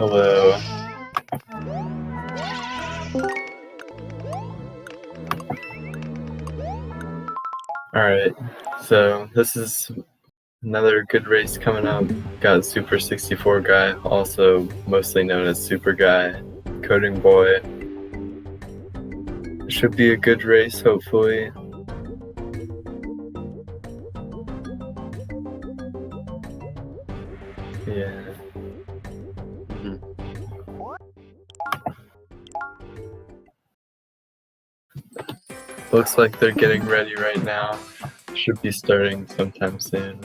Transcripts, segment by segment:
Hello. Alright, so this is another good race coming up. Got super64guy, also mostly known as Super Guy, TheCodingBoy. Should be a good race, hopefully. Yeah. Looks like they're getting ready right now. Should be starting sometime soon.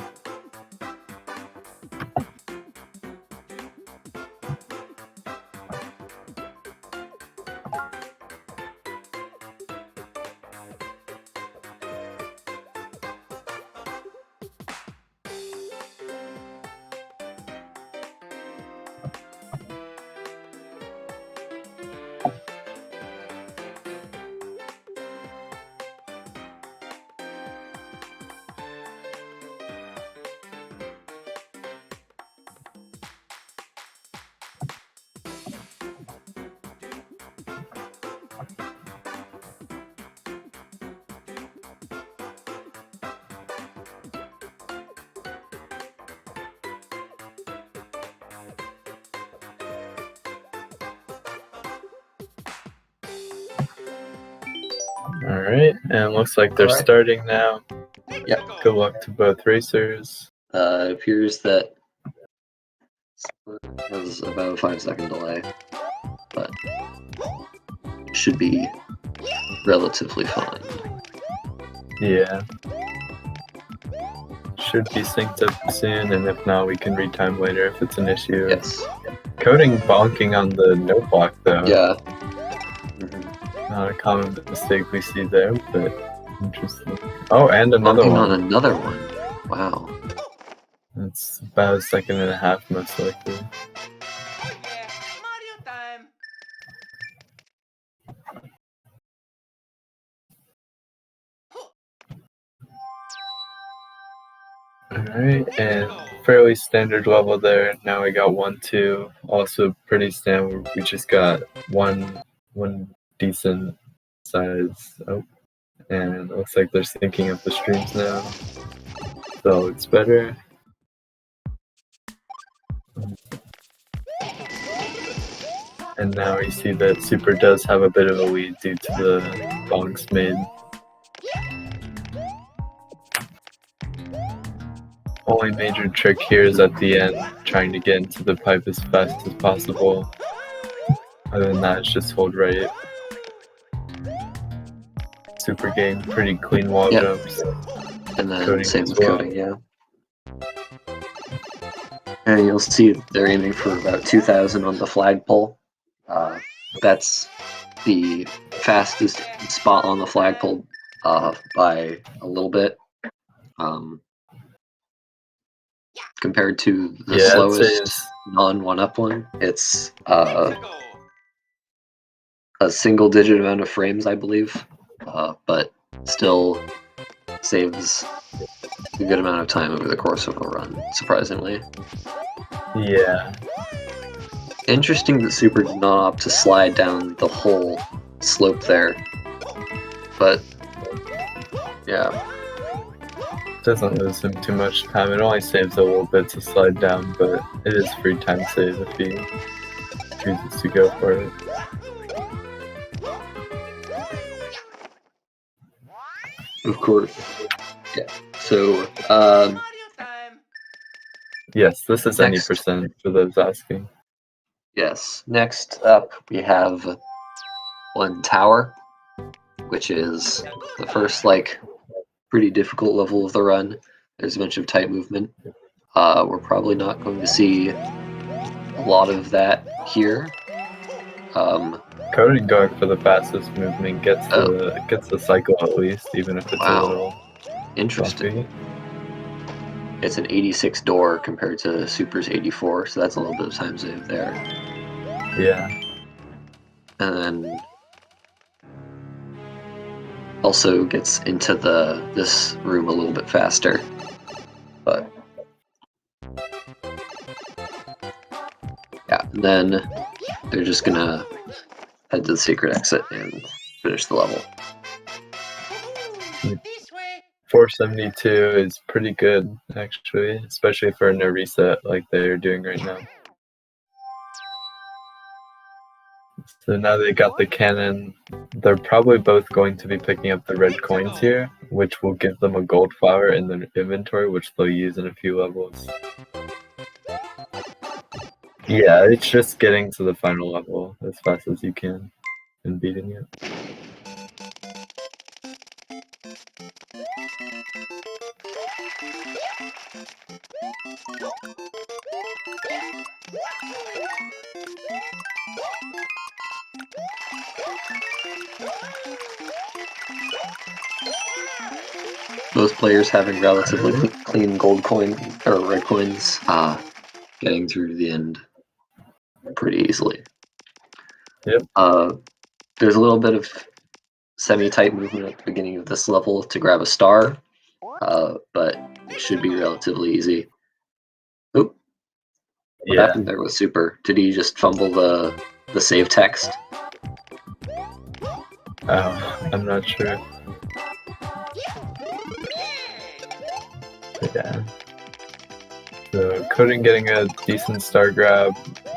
Alright, and looks like they're starting now. Yep. Good luck to both racers. It appears that there's about a 5-second delay, but should be relatively fine. Yeah. Should be synced up soon, and if not, we can retime later if it's an issue. Yes. Coding bonking on the no block though. Yeah. Not a common mistake we see there, but interesting. Oh, and another Bonking one. on another one. Wow. That's about a second and a half, most likely. Alright, and fairly standard level there. Now we got 1, 2. Also pretty standard. We just got one decent size. Oh, and it looks like they're syncing up the streams now. So it's better. And now we see that Super does have a bit of a lead due to the bonks made. Only major trick here is at the end, trying to get into the pipe as fast as possible. Other than that, it's just hold right. Super getting pretty clean wall jumps. And then Coding same as with well. coding, yeah. And you'll see they're aiming for about 2,000 on the flagpole. That's the fastest spot on the flagpole by a little bit. Compared to the slowest non-one-up one, it's a single-digit amount of frames, I believe, but still saves a good amount of time over the course of a run, surprisingly. Yeah. Interesting that Super did not opt to slide down the whole slope there, but yeah. Doesn't lose him too much time. It only saves a little bit to slide down, but it is free time save if he chooses to go for it. Of course. Yeah. So, yes, this is any percent for those asking. Yes. Next up, we have one tower, which is the first, pretty difficult level of the run. There's a bunch of tight movement. We're probably not going to see a lot of that here. Coding going for the fastest movement gets the cycle at least, even if it's a little interesting. bumpy. It's an 86 door compared to Super's 84, so that's a little bit of time save there. Yeah. And then also gets into this room a little bit faster, but yeah, And then they're just gonna head to the secret exit and finish the level. 472 is pretty good, actually, especially for a no reset like they're doing right now. So now they got the cannon. They're probably both going to be picking up the red coins here, which will give them a gold flower in their inventory, which they'll use in a few levels. Yeah, it's just getting to the final level as fast as you can and beating it. Both players having relatively clean gold coin or red coins, getting through to the end pretty easily. Yep. There's a little bit of semi-tight movement at the beginning of this level to grab a star, but it should be relatively easy. Oop. What happened there with Super? Did he just fumble the save text? Oh, I'm not sure. Yeah. So Coding getting a decent star grab,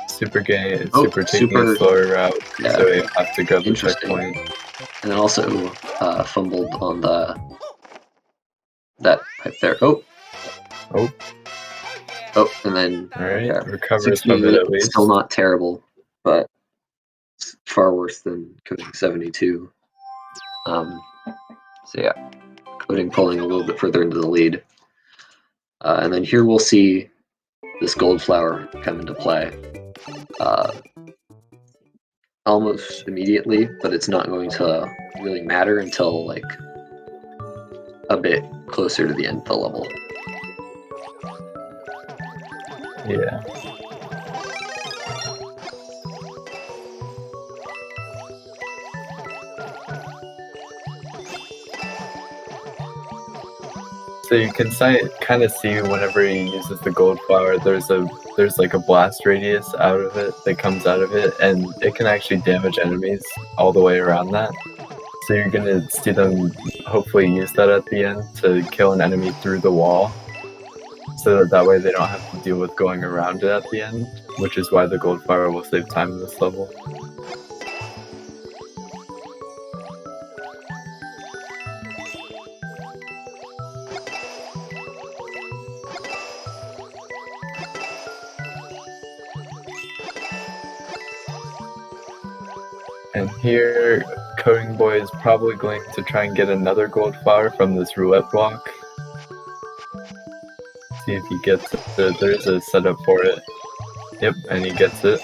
Super taking a slower route, yeah. so you have to grab the checkpoint. And then also fumbled on that pipe there. Oh, and then alright, recovers from it at least. Still not terrible, but it's far worse than Coding 72. So yeah, Coding pulling a little bit further into the lead. And then here we'll see this gold flower come into play almost immediately, but it's not going to really matter until like a bit closer to the end of the level. Yeah. So you can kind of see whenever he uses the gold flower, there's like a blast radius out of it that comes out of it, and it can actually damage enemies all the way around that. So you're gonna see them hopefully use that at the end to kill an enemy through the wall, so that way they don't have to deal with going around it at the end, which is why the gold flower will save time in this level. And here, CodingBoy is probably going to try and get another gold flower from this roulette block. See if he gets it. There's a setup for it. Yep, and he gets it.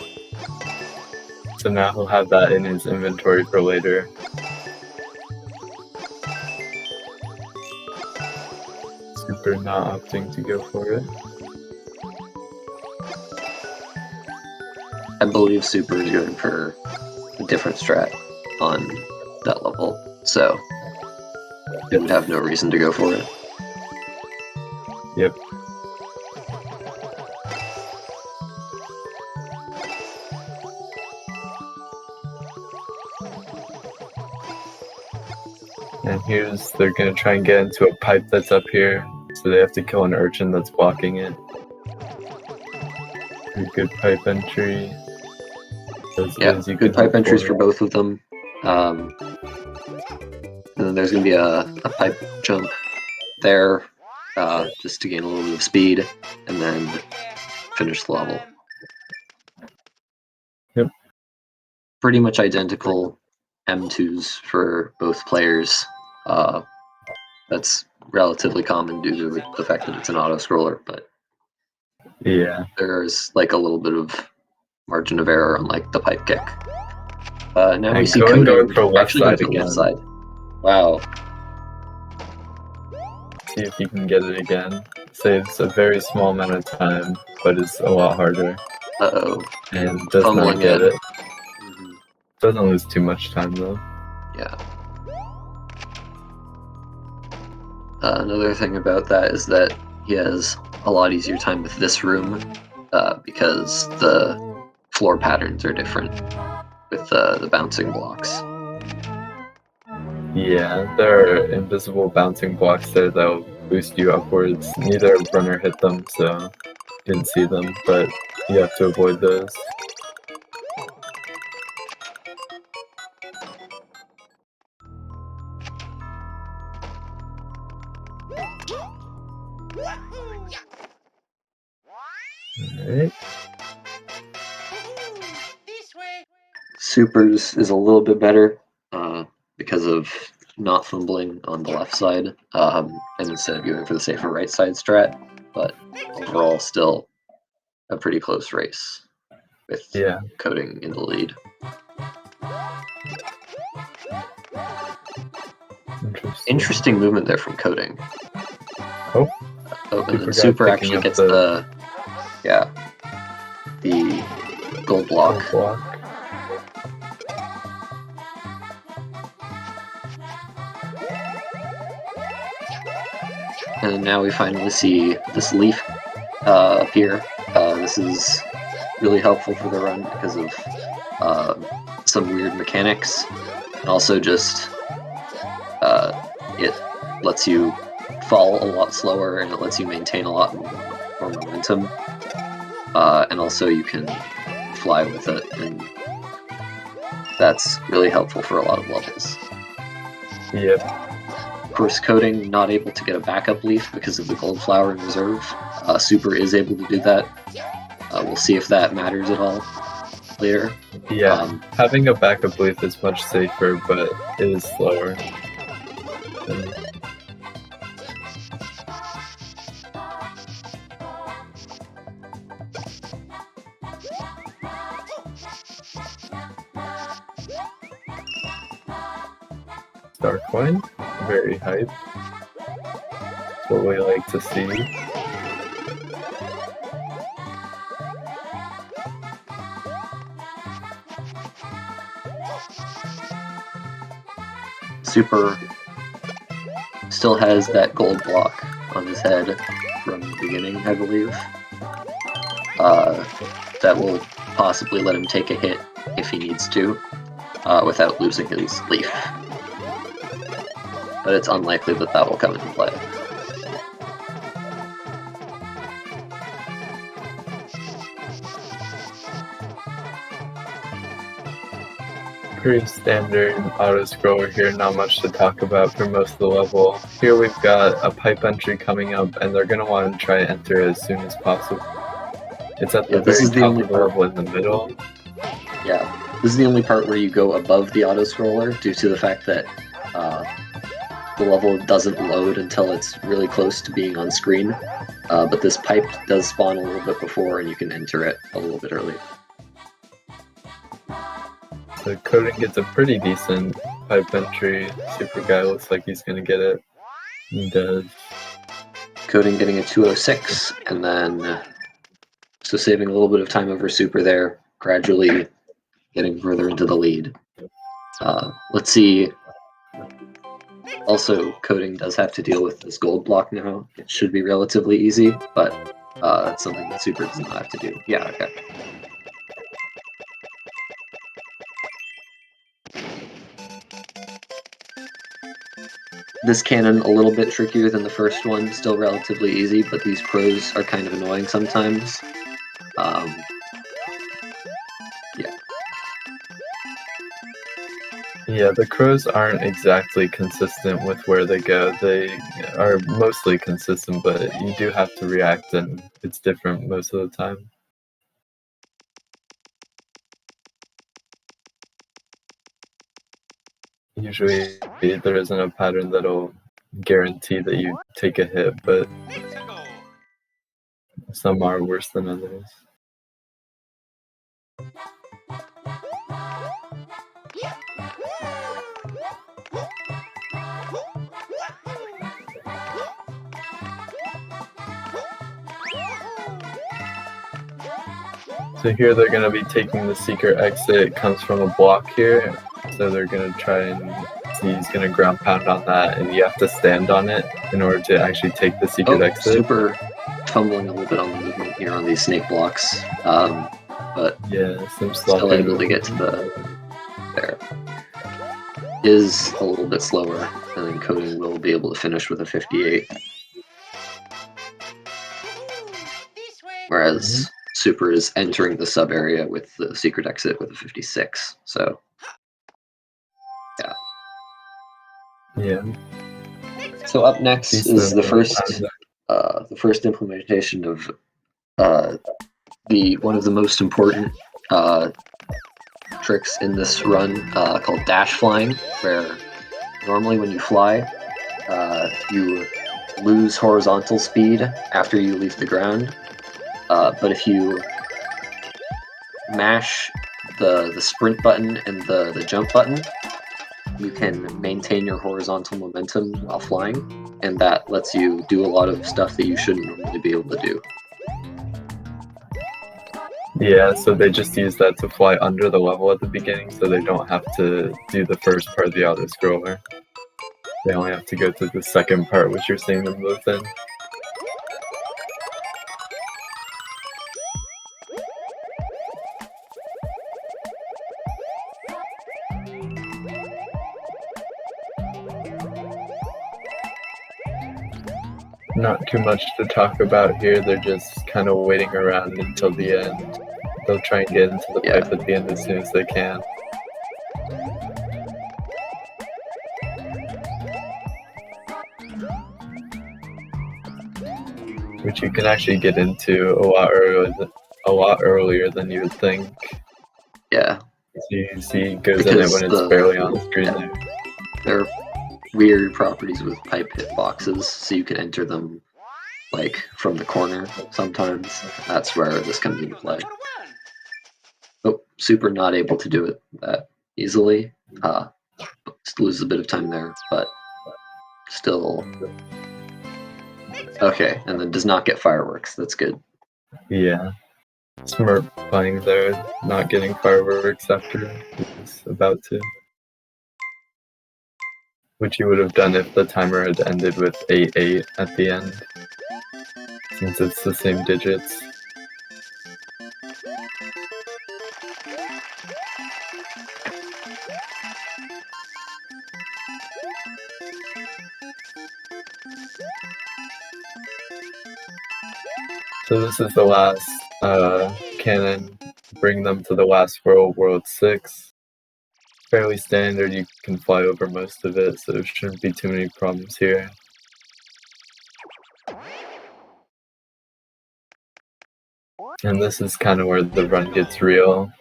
So now he'll have that in his inventory for later. Super not opting to go for it. I believe Super is going for a different strat on that level, so he would have no reason to go for it. Yep. And they're gonna try and get into a pipe that's up here, so they have to kill an urchin that's blocking it. Pretty good pipe entry. Good pipe entries for both of them. And then there's going to be a pipe jump there, just to gain a little bit of speed, and then finish the level. Yep. Pretty much identical M2s for both players. That's relatively common due to the fact that it's an auto-scroller, but yeah, there's like a little bit of margin of error on like the pipe kick. Now we see Coding for left side again. Left side. Wow. See if you can get it again. Saves a very small amount of time, but it's a lot harder. Uh-oh. And does not get it. Doesn't lose too much time though. Yeah. Another thing about that is that he has a lot easier time with this room because the floor patterns are different with the bouncing blocks. Yeah, there are invisible bouncing blocks there that'll boost you upwards. Neither runner hit them, so didn't see them, but you have to avoid those. Alright. Supers is a little bit better because of not fumbling on the left side and instead of going for the safer right side strat, but overall still a pretty close race with Coding in the lead. Interesting movement there from Coding. Oh, and then Super actually gets the gold block. And now we finally see this leaf appear. This is really helpful for the run because of some weird mechanics, and also just it lets you fall a lot slower and it lets you maintain a lot more momentum. And also you can fly with it, and that's really helpful for a lot of levels. Yep. Of course, Coding not able to get a backup leaf because of the gold flower in reserve. Super is able to do that. We'll see if that matters at all later. Yeah, having a backup leaf is much safer, but it is slower. Star coin, very hype. That's what we like to see. Super still has that gold block on his head from the beginning, I believe. That will possibly let him take a hit if he needs to, without losing his leaf. But it's unlikely that that will come into play. Pretty standard auto-scroller here, not much to talk about for most of the level. Here we've got a pipe entry coming up, and they're going to want to try to enter as soon as possible. It's at the very top of the level in the middle. Yeah, this is the only part where you go above the auto-scroller due to the fact that the level doesn't load until it's really close to being on screen. But this pipe does spawn a little bit before, and you can enter it a little bit early. So Coding gets a pretty decent pipe entry. Super guy looks like he's going to get it. He does. Coding getting a 206, and then so saving a little bit of time over Super there, gradually getting further into the lead. Let's see. Also, Coding does have to deal with this gold block now. It should be relatively easy, but that's something that Super does not have to do. Yeah, okay. This cannon a little bit trickier than the first one, still relatively easy, but these crows are kind of annoying sometimes. Yeah. Yeah, the crows aren't exactly consistent with where they go. They are mostly consistent, but you do have to react, and it's different most of the time. Usually there isn't a pattern that'll guarantee that you take a hit, but some are worse than others. So here they're going to be taking the secret exit. It comes from a block here. So they're going to try and see, he's going to ground pound on that, and you have to stand on it in order to actually take the secret exit. Super fumbling a little bit on the movement here on these snake blocks. but Yeah, some still sloppy able to movement. get to the there. Is a little bit slower, and then Coding will be able to finish with a 58. Whereas Super is entering the sub area with the secret exit with a 56. So, yeah. Yeah. So up next is Decent the first implementation of one of the most important tricks in this run called dash flying, where normally when you fly, you lose horizontal speed after you leave the ground. But if you mash the sprint button and the jump button, you can maintain your horizontal momentum while flying, and that lets you do a lot of stuff that you shouldn't normally be able to do. Yeah, so they just use that to fly under the level at the beginning, so they don't have to do the first part of the auto scroller. They only have to go to the second part, which you're seeing them move in. Not too much to talk about here, they're just kind of waiting around until the end. They'll try and get into the pipe at the end as soon as they can. Which you can actually get into a lot earlier than you would think. Yeah. So you see it goes in it when it's barely on the screen there. There are weird properties with pipe hitboxes, so you can enter them like from the corner sometimes. That's where this comes into play. Oh, Super not able to do it that easily. Just loses a bit of time there, but still. Okay, and then does not get fireworks. That's good. Yeah. Smart playing there, not getting fireworks after he's about to. Which you would have done if the timer had ended with 8-8 at the end, since it's the same digits. So this is the last cannon. Bring them to the last world, World 6. Fairly standard, you can fly over most of it, so there shouldn't be too many problems here. And this is kind of where the run gets real.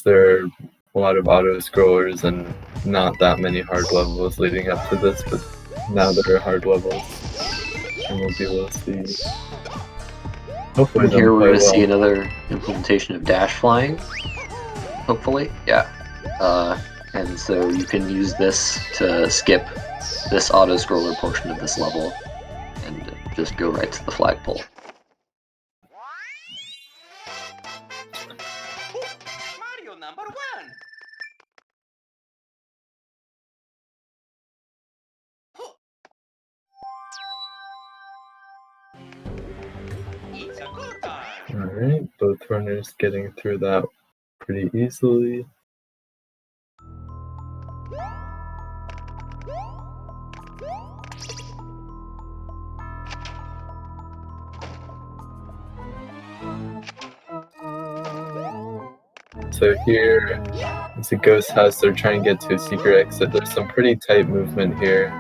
There are a lot of auto-scrollers and not that many hard levels leading up to this, but now there are hard levels. And we'll be able to see. Hopefully here we're going to see another implementation of dash flying. Hopefully, yeah. And so you can use this to skip this auto-scroller portion of this level and just go right to the flagpole. Mario number 1. It's a good time. Alright, both runners getting through that pretty easily. So here, it's a ghost house, they're trying to get to a secret exit. There's some pretty tight movement here.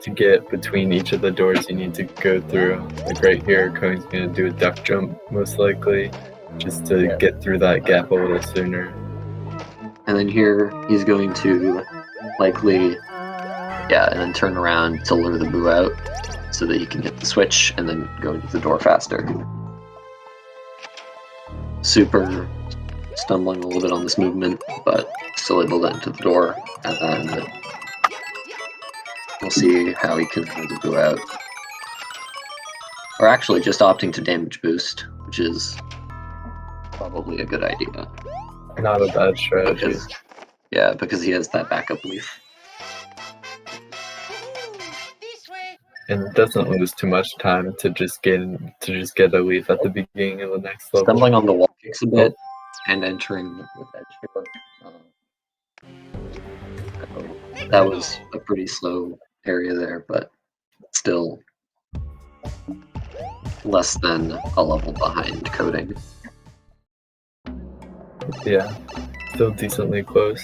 To get between each of the doors you need to go through. Like right here, Cohen's going to do a duck jump, most likely, just to get through that gap a little sooner. And then here, he's going to likely, and then turn around to lure the boo out so that he can hit the switch and then go into the door faster. Super stumbling a little bit on this movement, but still able to enter the door, and then we'll see how he can lure the boo out. Or actually just opting to damage boost, which is probably a good idea. Not a bad strategy. Because he has that backup leaf. and it doesn't lose too much time to just get a leaf at the beginning of the next level. Stumbling on the wall kicks a bit and entering with edge kick. That was a pretty slow area there, but still less than a level behind coding. Yeah, still decently close.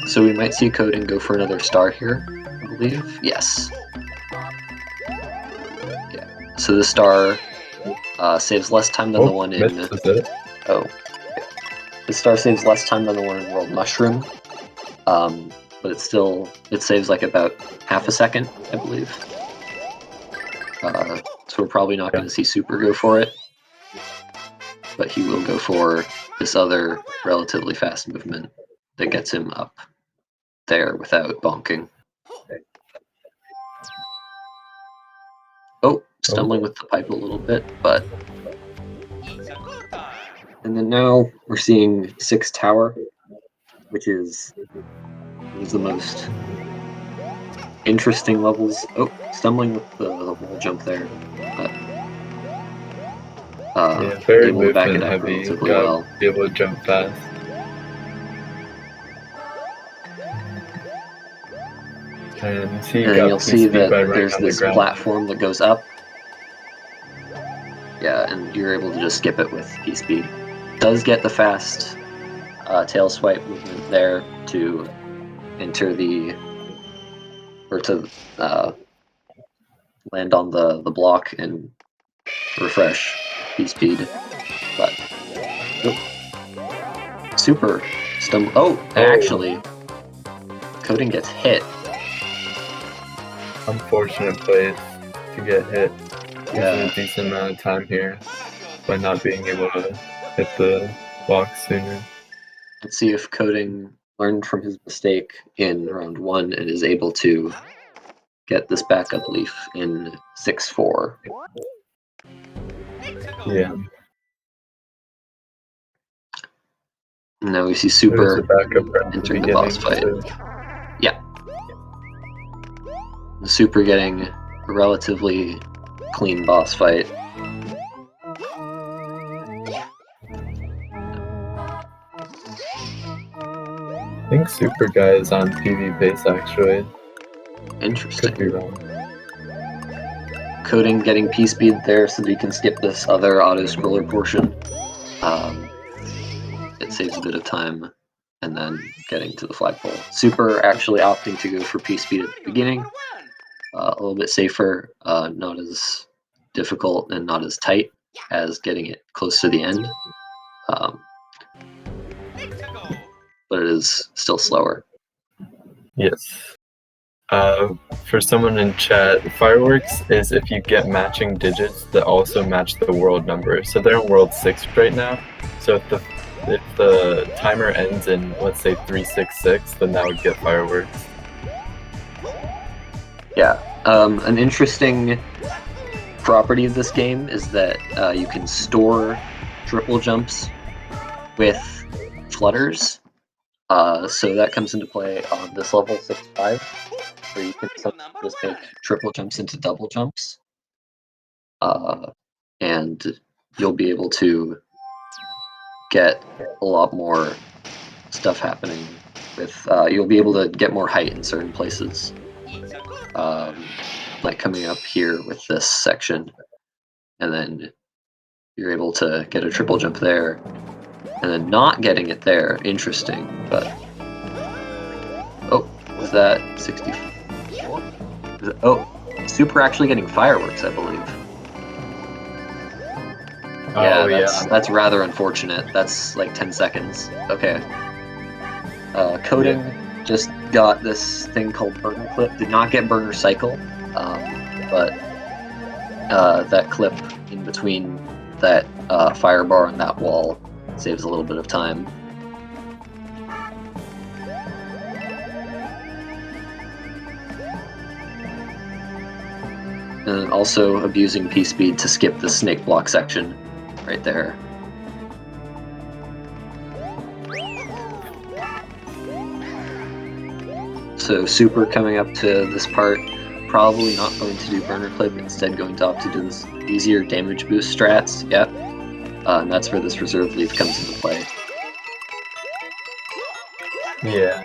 So we might see coding go for another star here, I believe. Yes. Yeah. So the star saves less time than the one in. Missed, is it? Oh. Yeah. The star saves less time than the one in World Mushroom. But it saves like about half a second, I believe. So we're probably not going to see Super go for it, but he will go for this other relatively fast movement that gets him up there without bonking. Oh, stumbling with the pipe a little bit, but... And then now we're seeing 6 tower, which is the most interesting levels. Oh, stumbling with the wall jump there, but yeah, very able to back movement it up heavy. relatively Gotta well. be able to jump fast. And you'll see that by running there's on the this ground. platform that goes up. Yeah, and you're able to just skip it with P-Speed. Does get the fast tail swipe movement there to enter or to land on the block and refresh P-Speed. But Super stumble. Oh, actually, coding gets hit. Unfortunate place to get hit. Yeah. Losing a decent amount of time here by not being able to hit the box sooner. Let's see if coding learned from his mistake in round 1 and is able to get this backup leaf in 6-4. Yeah. Now we see Super entering the boss fight. So. Yeah. Super getting a relatively clean boss fight. I think Super Guy is on PV base actually. Interesting. Could be wrong. Coding getting P-Speed there so that he can skip this other auto-scroller portion. It saves a bit of time, and then getting to the flagpole. Super actually opting to go for P-Speed at the beginning. A little bit safer, not as difficult and not as tight as getting it close to the end. But it is still slower. Yes. For someone in chat, fireworks is if you get matching digits that also match the world number. So they're in world 6 right now. So if the timer ends in, let's say, 366, then that would get fireworks. Yeah. An interesting property of this game is that you can store triple jumps with flutters. So that comes into play on this level 6-5, where you can just make triple jumps into double jumps. And you'll be able to get a lot more stuff happening with, you'll be able to get more height in certain places. Like coming up here with this section, and then you're able to get a triple jump there, and then not getting it there. Interesting, but oh, was that 64? Oh, Super actually getting fireworks, I believe. Yeah, that's rather unfortunate. That's like 10 seconds. Okay. Coding just got this thing called burner clip. Did not get burner cycle, but that clip in between that fire bar and that wall saves a little bit of time. And also abusing P-Speed to skip the snake block section right there. So Super coming up to this part, probably not going to do burner clip, instead going to opt to do this easier damage boost strats. Yep. And that's where this reserve leaf comes into play. Yeah.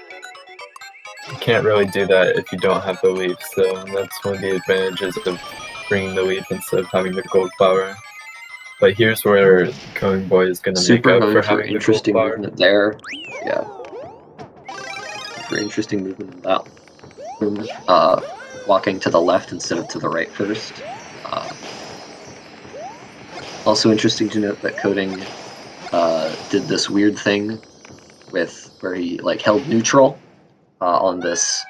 You can't really do that if you don't have the leaf, so that's one of the advantages of bringing the leaf instead of having the gold flower. But here's where TheCodingBoy is going to make Super up going for for having the gold interesting flower. movement there. Yeah. For interesting movement in that room. Walking to the left instead of to the right first. Also interesting to note that Coding did this weird thing with where he like held neutral on this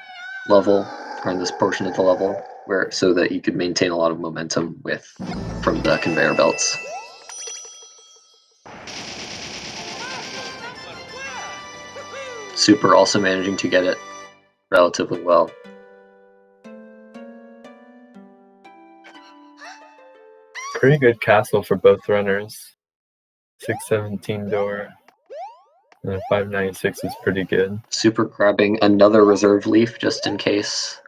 level, or in this portion of the level, where so that he could maintain a lot of momentum from the conveyor belts. Super also managing to get it relatively well. Pretty good castle for both runners. 617 door. And 596 is pretty good. Super grabbing another reserve leaf just in case.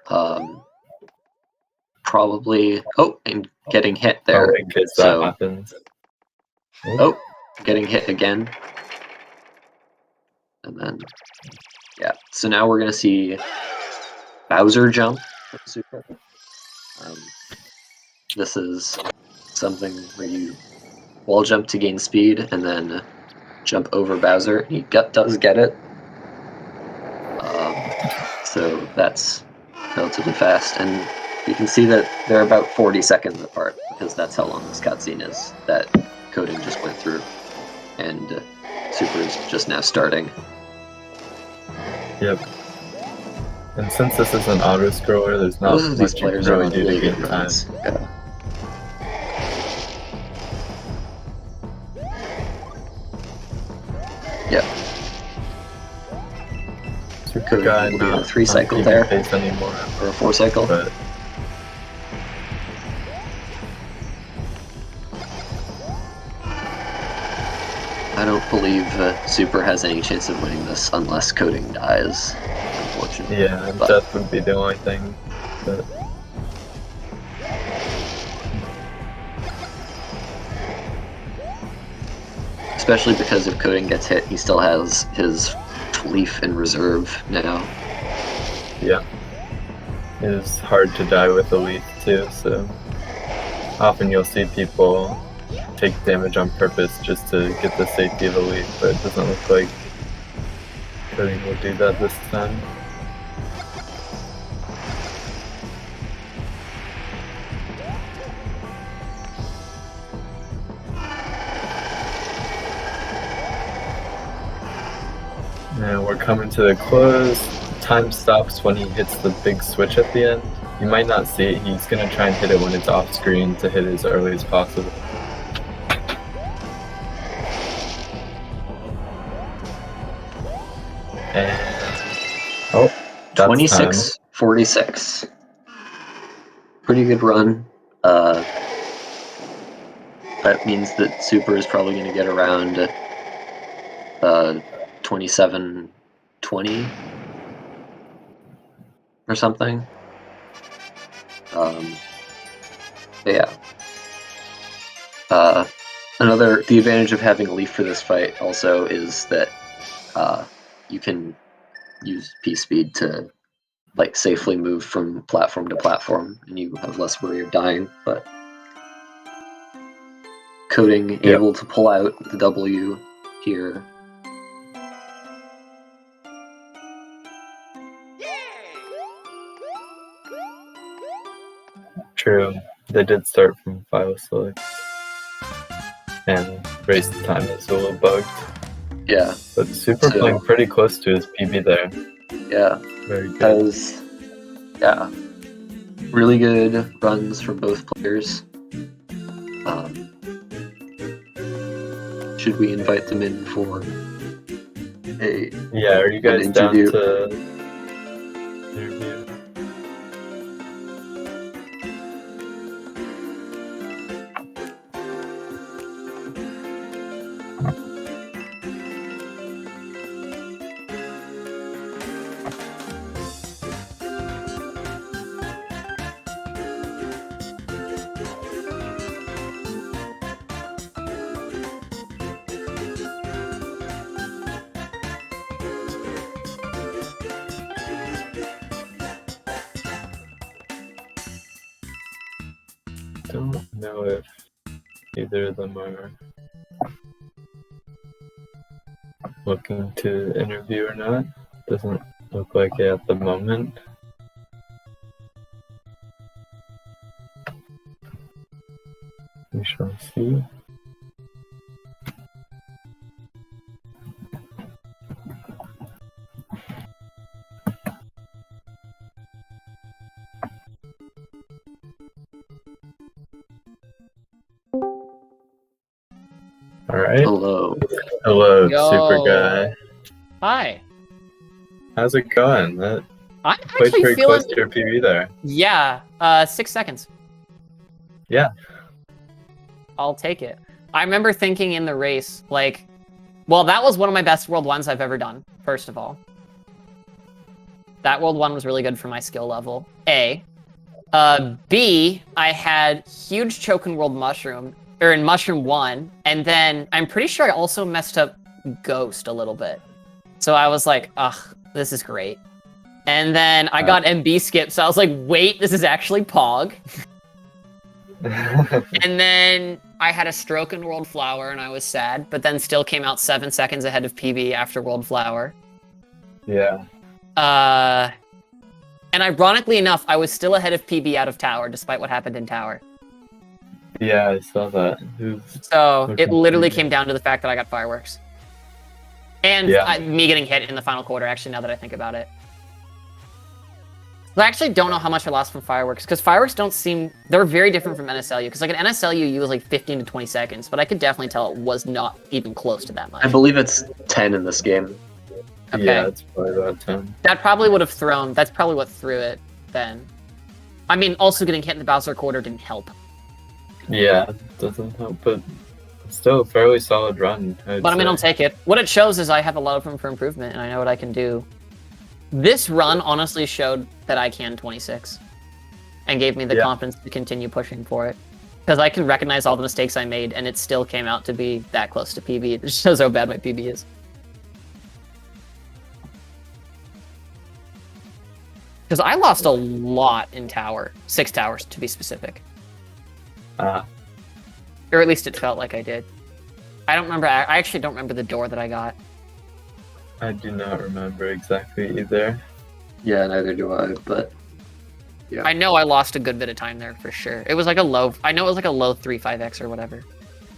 Probably. Oh, and getting hit there. Oh, in case So, that happens. oh, getting hit again. And then, yeah. So now we're going to see Bowser jump from Super. This is something where you wall jump to gain speed and then jump over Bowser. He does get it. So that's relatively fast. And you can see that they're about 40 seconds apart because that's how long this cutscene is that Coding just went through. And Super is just now starting. Yep. And since this is an auto-scroller, there's not Both of these much you can players are really on do to really gain good time. runs. Yeah. Yep. Super Coding guy will do a not 3-cycle on PB there. pace anymore, Or a 4-cycle. but I don't believe Super has any chance of winning this unless Coding dies, unfortunately. yeah, But death would be the only thing. But especially because if Coding gets hit, he still has his leaf in reserve now. yeah, it is hard to die with a leaf too, so often you'll see people take damage on purpose just to get the safety of a leaf, but it doesn't look like Coding will do that this time. And we're coming to the close. Time stops when he hits the big switch at the end. You might not see it. He's going to try and hit it when it's off screen to hit as early as possible. And oh, that's 26-46. Pretty good run. That means that Super is probably going to get around 27-20 or something. Yeah. The advantage of having a leaf for this fight also is that you can use P-Speed to like safely move from platform to platform, and you have less worry of dying. But Coding able to pull out the W here. True. They did start from file select. And race time is a little bugged. Yeah. But Super playing pretty close to his PB there. Yeah. Very good. That was, yeah. Really good runs from both players. Should we invite them in for yeah, are you guys down interview? to interview? don't know if either of them are looking to interview or not. Doesn't look like it at the moment. We shall see. All right. Hello. Hello, Yo. super guy. Hi. How's it going? That I'm played actually pretty feeling. close to your PB there. Yeah. 6 seconds. Yeah. I'll take it. I remember thinking in the race, like, well, that was one of my best World 1s I've ever done, first of all. That World 1 was really good for my skill level. A. B, I had huge choke in World Mushroom, or in Mushroom 1, and then I'm pretty sure I also messed up Ghost a little bit. So I was like, ugh, this is great. And then I got MB skip, so I was like, wait, this is actually Pog. And then I had a stroke in World Flower, and I was sad, but then still came out 7 seconds ahead of PB after World Flower. Yeah. And ironically enough, I was still ahead of PB out of Tower, despite what happened in Tower. Yeah, I saw that. So it looking literally pretty came good. down to the fact that I got fireworks. And Yeah. me getting hit in the final quarter, actually, now that I think about it. I actually don't know how much I lost from fireworks, because fireworks don't seem... They're very different from NSLU, because like an NSLU, you was like 15 to 20 seconds, but I could definitely tell it was not even close to that much. I believe it's 10 in this game. Okay. Yeah, it's probably about 10. That probably would have thrown... That's probably what threw it then. I mean, also getting hit in the Bowser quarter didn't help. Yeah, it doesn't help, but still a fairly solid run. But I mean, I'll take it. What it shows is I have a lot of room for improvement, and I know what I can do. This run honestly showed that I can 26, and gave me the confidence to continue pushing for it. Because I can recognize all the mistakes I made, and it still came out to be that close to PB. It just shows how bad my PB is. Because I lost a lot in Tower. 6 towers, to be specific. Or at least it felt like I did. I don't remember. I actually don't remember the door that I got. I do not remember exactly either. Yeah, neither do I, but... Yeah. I know I lost a good bit of time there for sure. It was like a low... I know it was like a low 3-5x or whatever.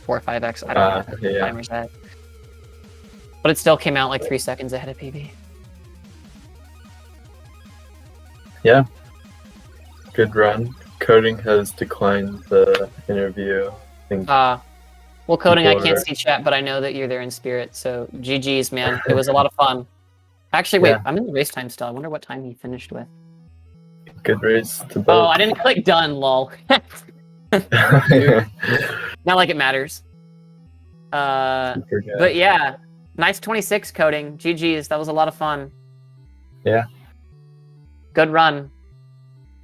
4-5x. I don't know what the timer's at. But it still came out like 3 seconds ahead of PB. Yeah. Good run. Coding has declined the interview. I think Well, Coding, I People can't are- see chat, but I know that you're there in spirit, so GG's, man. It was a lot of fun. Actually, wait, Yeah. I'm in the race time still. I wonder what time he finished with. good race to Oh, both. I didn't click done, lol. Not like it matters. But yeah, nice 26 Coding. GG's, that was a lot of fun. Yeah. Good run.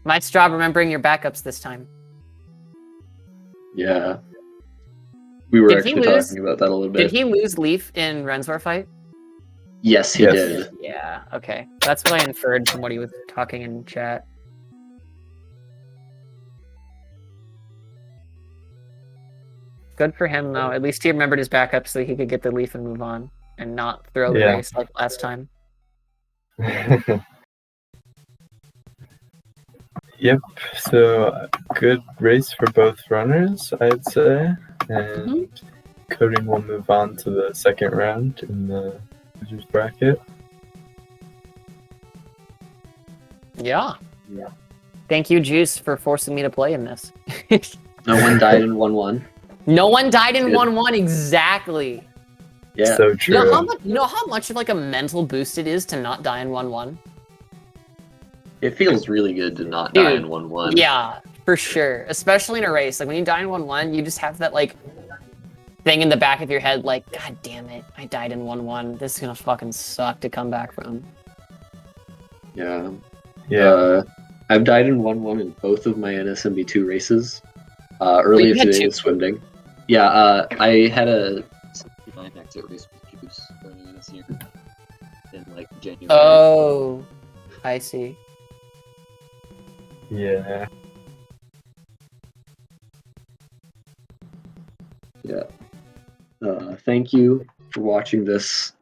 Nice job remembering your backups this time. Yeah. We were Did he actually lose- talking about that a little Did bit. he lose Leaf in Renzor fight? Yes, he Yes. did. Yeah, okay. That's what I inferred from what he was talking in chat. Good for him, though. At least he remembered his backup so he could get the Leaf and move on, and not throw the Yeah. race like last time. Yep, so good race for both runners, I'd say. And Coding will move on to the second round in the losers bracket. Yeah. Yeah. Thank you, Juice, for forcing me to play in this. No one died in 1-1. No one died in Good. 1-1, exactly. Yeah. So true. You know how much of like a mental boost it is to not die in 1-1? It feels really good to not die Dude, in 1-1. Yeah, for sure. Especially in a race. Like when you die in 1-1, you just have that like thing in the back of your head like, God damn it, I died in 1-1. This is gonna fucking suck to come back from. Yeah. Yeah. I've died in 1-1 in both of my NSMB2 races. Earlier you had today two? with swim. Yeah, I had a 65 exit race with Juice earlier this year. In like January. Oh, I see. Yeah. thank you for watching this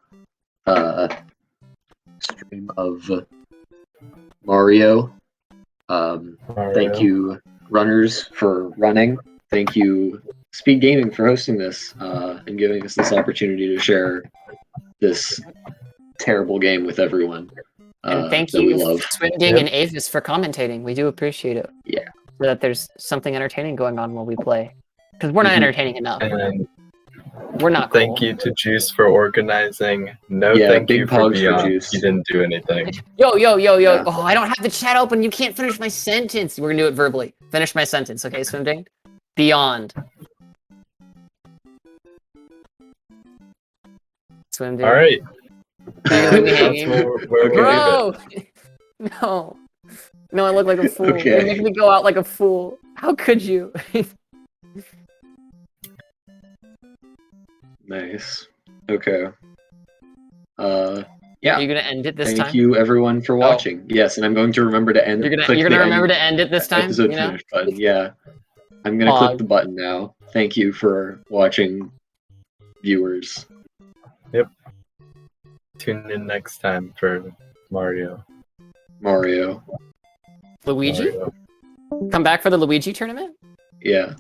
stream of Mario. Thank you, runners, for running. Thank you, Speed Gaming, for hosting this and giving us this opportunity to share this terrible game with everyone. And thank that we you, love. Swim Gang and Avis, for commentating. We do appreciate it. Yeah. So that there's something entertaining going on while we play. Because we're not entertaining enough. And We're not thank cool. you to Juice for organizing. No, Yeah, thank big you for pogs for Beyond. Juice. He didn't do anything. Yo. Yeah. Oh, I don't have the chat open. You can't finish my sentence. We're gonna do it verbally. Finish my sentence, okay, Swim Gang? Beyond. Swim Gang. All right. You're gonna leave me That's hanging? where we'll leave it. Bro! No, I look like a fool. Okay. You make me go out like a fool. How could you? Nice. Okay. Yeah. Are you gonna end it this Thank time? you, everyone, for watching. Yes, and I'm going to remember to end. You're click gonna the remember end to end it this time? episode You know? finish button. Yeah. I'm gonna click the button now. Thank you for watching, viewers. Tune in next time for Mario. Mario. Luigi? Mario. Come back for the Luigi tournament? Yeah.